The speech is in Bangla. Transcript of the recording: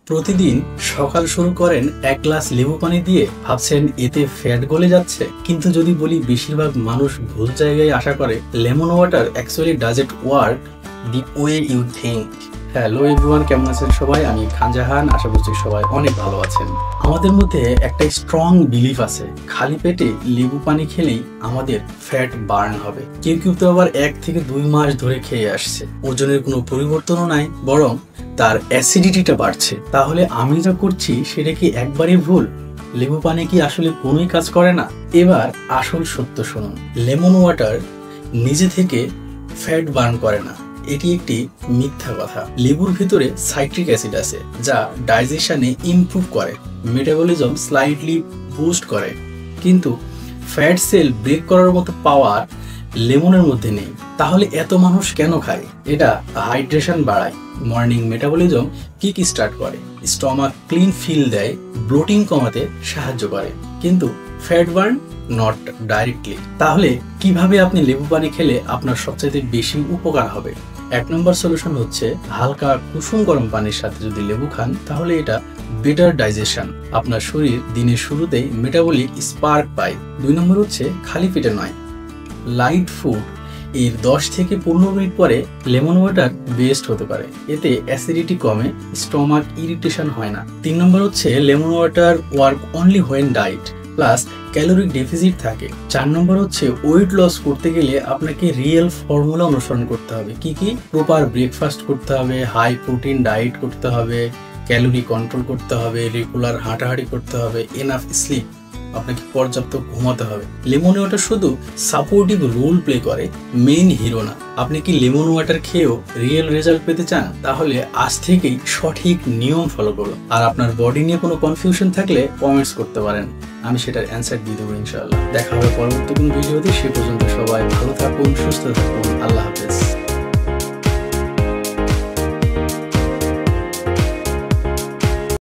প্রতিদিন সকাল শুরু করেন এক গ্লাস লেবু পানি দিয়ে, ভাবছেন এতে ফ্যাট গলে যাচ্ছে। কিন্তু যদি বলি বেশিরভাগ মানুষ ভুল জায়গায় আশা করে। Lemon water actually doesn't work the way you think. Hello everyone, কেমন আছেন সবাই? আমি খান জাহান, আশা করছি সবাই অনেক ভালো আছেন। আমাদের মধ্যে একটা স্ট্রং বিলিফ আছে, খালি পেটে লেবু পানি খেলেই আমাদের ফ্যাট বার্ন হবে। কেউ কেউ তো আবার 1 থেকে 2 মাস ধরে খেয়ে আসছে, ওজনের কোনো পরিবর্তনও নাই, বরং তার অ্যাসিডিটিটা বাড়ছে। তাহলে আমি যা করছি সেটা কি একবারই ভুল? লেবু পানি কি আসলে কোনোই কাজ করে না? এবার আসল সত্য শুনুন। লেমন ওয়াটার নিজে থেকে ফ্যাট বার্ন করে না, এটি একটি মিথ্যা কথা। লেবুর ভিতরে সাইট্রিক অ্যাসিড আছে, যা ডাইজেশনে ইমপ্রুভ করে, মেটাবলিজম স্লাইটলি বুস্ট করে, কিন্তু ফ্যাট সেল ব্রেক করার মতো পাওয়ার লেমনের মধ্যে নেই। তাহলে এত মানুষ কেন খায়? এটা হাইড্রেশন বাড়ায়, মর্নিং মেটাবলিজম কিক স্টার্ট করে, স্টমাক ক্লিন ফিল দেয়, ব্লোটিং কমাতে সাহায্য করে, কিন্তু ফ্যাট বার্ন নট ডাইরেক্টলি। তাহলে কিভাবে আপনি লেবু পানি খেলে আপনার সবচেয়ে বেশি উপকার হবে? 1 নম্বর সলিউশন হচ্ছে হালকা কুসুম গরম পানির সাথে যদি লেবু খান, তাহলে এটা বেটার ডাইজেশন, আপনার শরীর দিনের শুরুতেই মেটাবলিক স্পার্ক পায়। 2 নম্বর হচ্ছে খালি পেটে নয়, লাইট ফুড এর 10 থেকে 15 মিনিট পরে লেমন ওয়াটার বেস্ট হতে পারে। এতে অ্যাসিডিটি কমে, স্টমাক ইরিটেশন হয় না। 3 নম্বর হচ্ছে lemon water work only when diet plus caloric deficit থাকে। 4 নম্বর হচ্ছে ওয়েট লস করতে গেলে আপনাকে রিয়েল ফর্মুলা অনুসরণ করতে হবে। কি? প্রপার ব্রেকফাস্ট করতে হবে, হাই প্রোটিন ডায়েট করতে হবে, ক্যালোরি কন্ট্রোল করতে হবে, রেগুলার হাঁটাহাঁটি করতে হবে, এনাফ স্লিপ, আপনাকে পর্যাপ্ত ঘুমাতে হবে। লেমন ওয়াটার শুধু সাপোর্টিভ রোল প্লে করে, মেইন হিরো না। আপনি কি লেমন ওয়াটার খেয়েও রিয়েল রেজাল্ট পেতে চান? তাহলে আজ থেকেই সঠিক নিয়ম ফলো করুন। আর আপনার বডি নিয়ে কোনো কনফিউশন থাকলে কমেন্টস করতে পারেন, আমি সেটার অ্যান্সার দিয়ে দেবো ইনশাআল্লাহ। দেখা হবে পরবর্তী কোনো ভিডিওতে। সে পর্যন্ত সবাই ভালো থাকুন, সুস্থ থাকুন। আল্লাহ হাফেজ।